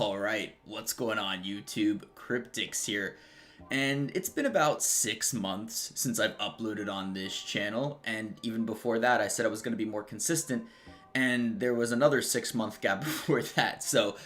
Alright, what's going on YouTube? Cryptix here. And it's been about 6 months since I've uploaded on this channel, and even before that I said I was going to be more consistent, and there was another 6-month gap before that. So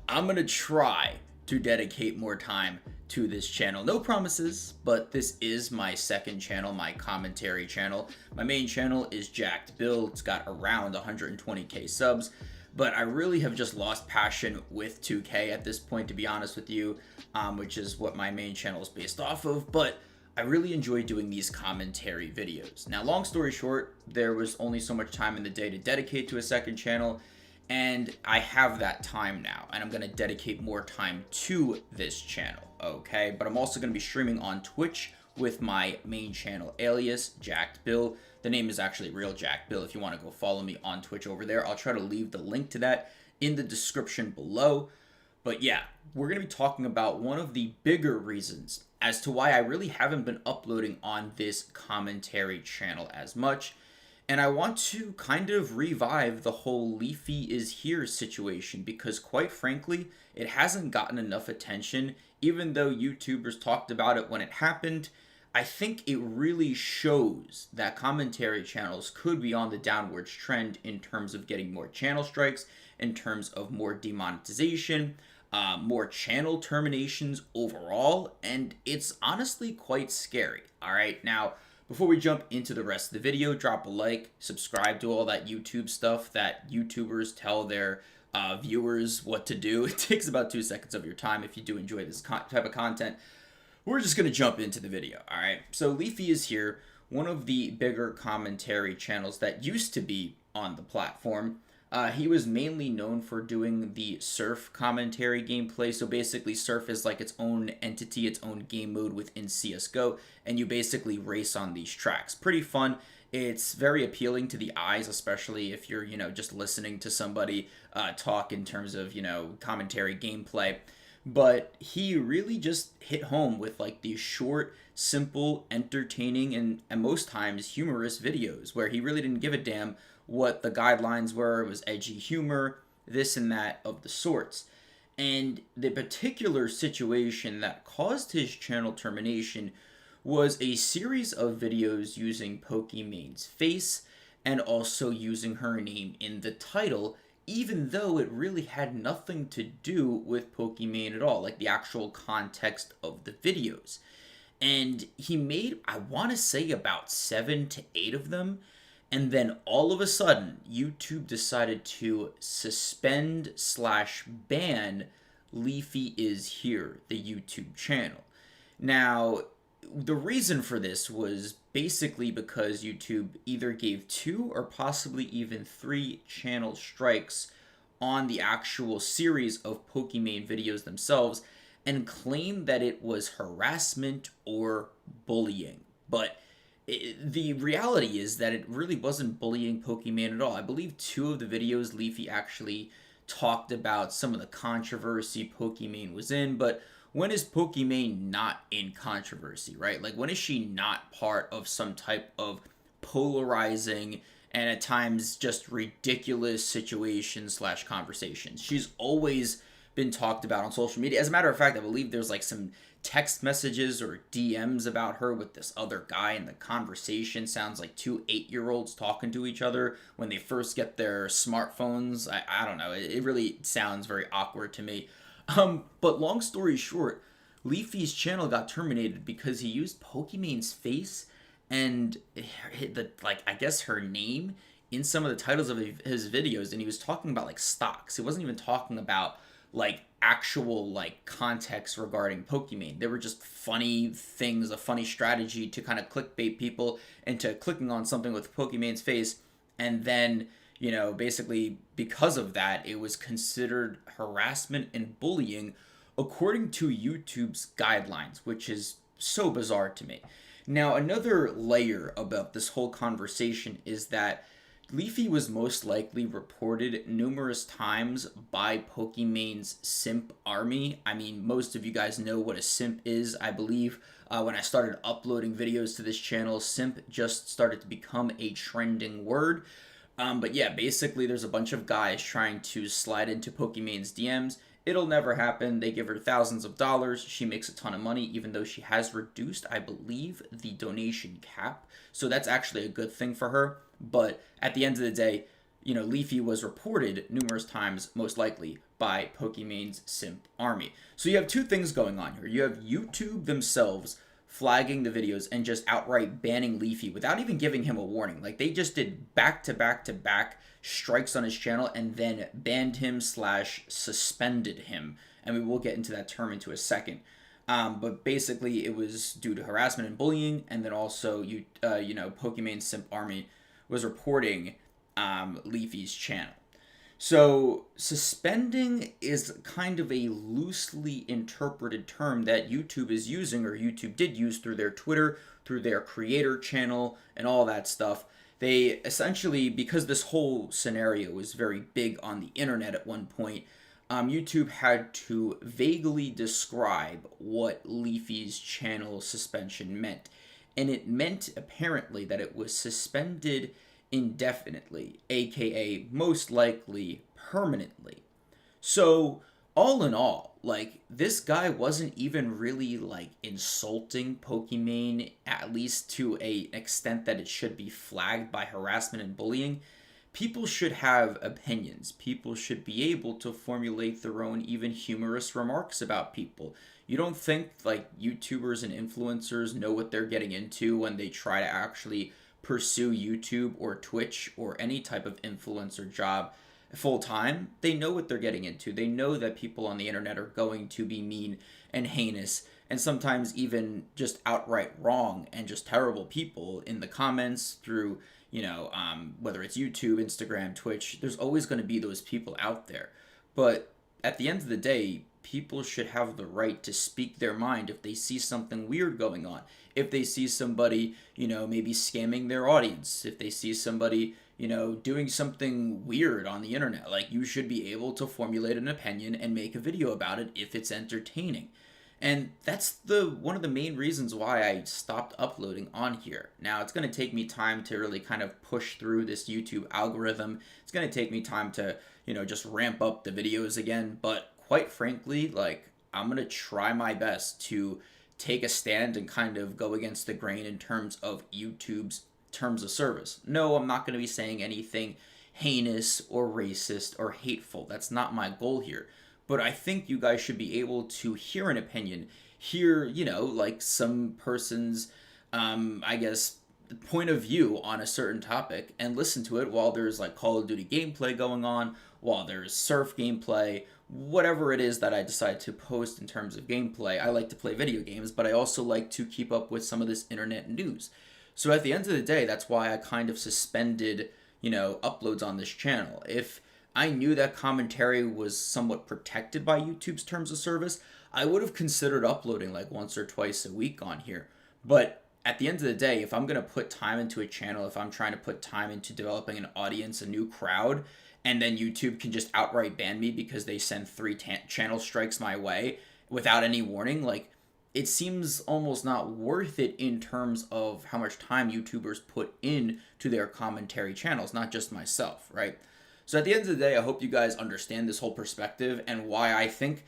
I'm going to try to dedicate more time to this channel. No promises, but this is my second channel, my commentary channel. My main channel is Jacked Bill. It's got around 120k subs. But I really have just lost passion with 2K at this point, to be honest with you, which is what my main channel is based off of. But I really enjoy doing these commentary videos. Now, long story short, there was only so much time in the day to dedicate to a second channel, and I have that time now, and I'm going to dedicate more time to this channel, okay? But I'm also going to be streaming on Twitch with my main channel alias, Jacked Bill. The name is actually Real Jack Bill if you want to go follow me on Twitch over there. I'll try to leave the link to that in the description below. But yeah, we're going to be talking about one of the bigger reasons as to why I really haven't been uploading on this commentary channel as much. And I want to kind of revive the whole Leafy is here situation, because quite frankly, it hasn't gotten enough attention. Even though YouTubers talked about it when it happened, I think it really shows that commentary channels could be on the downwards trend in terms of getting more channel strikes, in terms of more demonetization, more channel terminations overall, and it's honestly quite scary. Alright, now, before we jump into the rest of the video, drop a like, subscribe to all that YouTube stuff that YouTubers tell their viewers what to do. It takes about 2 seconds of your time if you do enjoy this type of content. We're just going to jump into the video, alright? So Leafy is here, one of the bigger commentary channels that used to be on the platform. He was mainly known for doing the surf commentary gameplay. So basically surf is like its own entity, its own game mode within CSGO, and you basically race on these tracks. Pretty fun. It's very appealing to the eyes, especially if you're, just listening to somebody talk in terms of, commentary gameplay. But he really just hit home with like these short, simple, entertaining, and most times humorous videos where he really didn't give a damn what the guidelines were. It was edgy humor, this and that of the sorts. And the particular situation that caused his channel termination was a series of videos using Pokimane's face and also using her name in the title, even though it really had nothing to do with Pokimane at all, like the actual context of the videos. And he made, I want to say, about 7 to 8 of them, and then all of a sudden, YouTube decided to suspend/ban LeafyIsHere, the YouTube channel. Now, the reason for this was basically because YouTube either gave 2 or possibly even 3 channel strikes on the actual series of Pokimane videos themselves and claimed that it was harassment or bullying. But the reality is that it really wasn't bullying Pokimane at all. I believe 2 of the videos Leafy actually talked about some of the controversy Pokimane was in, but when is Pokimane not in controversy, right? Like, when is she not part of some type of polarizing and at times just ridiculous situations/conversations? She's always been talked about on social media. As a matter of fact, I believe there's like some text messages or DMs about her with this other guy, and the conversation sounds like 2 8-year-olds talking to each other when they first get their smartphones. I don't know. It really sounds very awkward to me. But long story short, Leafy's channel got terminated because he used Pokimane's face and I guess her name in some of the titles of his videos, and he was talking about like stocks. He wasn't even talking about like actual like context regarding Pokimane. They were just funny things, a funny strategy to kind of clickbait people into clicking on something with Pokimane's face, and then basically because of that, it was considered harassment and bullying according to YouTube's guidelines, which is so bizarre to me. Now, another layer about this whole conversation is that Leafy was most likely reported numerous times by Pokimane's simp army. I mean, most of you guys know what a simp is. I believe when I started uploading videos to this channel, simp just started to become a trending word. But yeah, basically there's a bunch of guys trying to slide into Pokimane's DMs It'll never happen. They give her thousands of dollars. She makes a ton of money, even though she has reduced, I believe, the donation cap. So that's actually a good thing for her. But at the end of the day, Leafy was reported numerous times, most likely, by Pokimane's simp army. So you have two things going on here. You have YouTube themselves flagging the videos and just outright banning Leafy without even giving him a warning. Like, they just did back to back to back strikes on his channel and then banned him / suspended him. And we will get into that term into a second. But basically, it was due to harassment and bullying, and then also, Pokimane's simp army was reporting Leafy's channel. So suspending is kind of a loosely interpreted term that YouTube is using, or YouTube did use through their Twitter, through their creator channel, and all that stuff. They essentially, because this whole scenario was very big on the internet at one point, YouTube had to vaguely describe what Leafy's channel suspension meant. And it meant, apparently, that it was suspended indefinitely, aka most likely permanently. So, all in all, like, this guy wasn't even really, like, insulting Pokimane, at least to an extent that it should be flagged by harassment and bullying. People should have opinions. People should be able to formulate their own even humorous remarks about people. You don't think, like, YouTubers and influencers know what they're getting into when they try to actually pursue YouTube or Twitch or any type of influencer job full time? They know what they're getting into. They know that people on the internet are going to be mean and heinous and sometimes even just outright wrong and just terrible people in the comments through, whether it's YouTube, Instagram, Twitch. There's always going to be those people out there. But at the end of the day, people should have the right to speak their mind if they see something weird going on. If they see somebody, maybe scamming their audience. If they see somebody, doing something weird on the internet. Like, you should be able to formulate an opinion and make a video about it if it's entertaining. And that's one of the main reasons why I stopped uploading on here. Now, it's going to take me time to really kind of push through this YouTube algorithm. It's going to take me time to, just ramp up the videos again. But quite frankly, like, I'm going to try my best to take a stand and kind of go against the grain in terms of YouTube's terms of service. No, I'm not going to be saying anything heinous or racist or hateful. That's not my goal here. But I think you guys should be able to hear an opinion, hear, like some person's, point of view on a certain topic and listen to it while there's like Call of Duty gameplay going on, while there's surf gameplay, whatever it is that I decide to post in terms of gameplay. I like to play video games, but I also like to keep up with some of this internet news. So at the end of the day, that's why I kind of suspended, uploads on this channel. If I knew that commentary was somewhat protected by YouTube's terms of service, I would have considered uploading like once or twice a week on here. But at the end of the day, if I'm going to put time into a channel, if I'm trying to put time into developing an audience, a new crowd, and then YouTube can just outright ban me because they send 3 channel strikes my way without any warning, like, it seems almost not worth it in terms of how much time YouTubers put in to their commentary channels, not just myself, right? So at the end of the day, I hope you guys understand this whole perspective and why I think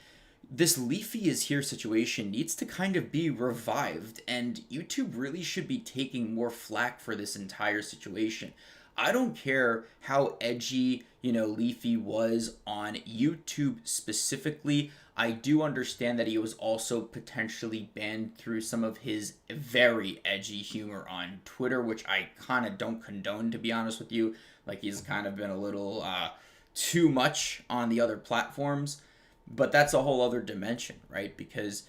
this Leafy is Here situation needs to kind of be revived, and YouTube really should be taking more flack for this entire situation. I don't care how edgy, Leafy was on YouTube specifically. I do understand that he was also potentially banned through some of his very edgy humor on Twitter, which I kind of don't condone, to be honest with you. Like, he's kind of been a little too much on the other platforms. But that's a whole other dimension, right? Because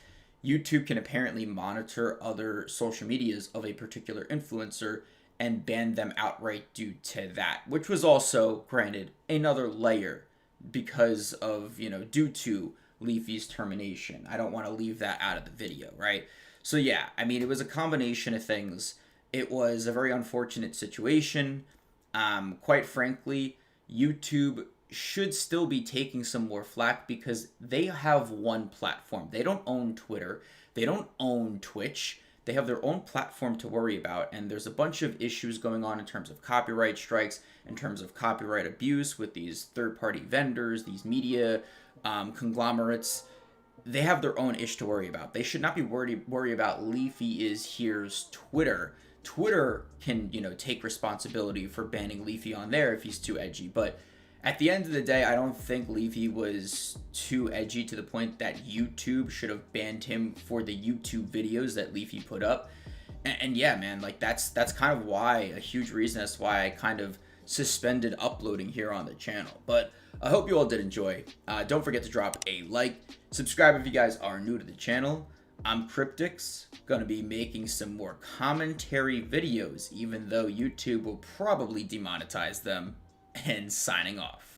YouTube can apparently monitor other social medias of a particular influencer and ban them outright due to that, which was also, granted, another layer because of, due to Leafy's termination. I don't want to leave that out of the video, right? So yeah, I mean, it was a combination of things. It was a very unfortunate situation. Quite frankly, YouTube should still be taking some more flack because they have one platform. They don't own Twitter. They don't own Twitch. They have their own platform to worry about, and there's a bunch of issues going on in terms of copyright strikes, in terms of copyright abuse with these third-party vendors, these media conglomerates, they have their own ish to worry about. They should not be worry about LeafyIsHere's Twitter. Twitter can, take responsibility for banning Leafy on there if he's too edgy. But at the end of the day, I don't think Leafy was too edgy to the point that YouTube should have banned him for the YouTube videos that Leafy put up. And yeah, man, like that's kind of why, a huge reason as why I kind of suspended uploading here on the channel. But I hope you all did enjoy. Don't forget to drop a like, subscribe if you guys are new to the channel. I'm Cryptix, gonna be making some more commentary videos, even though YouTube will probably demonetize them, and signing off.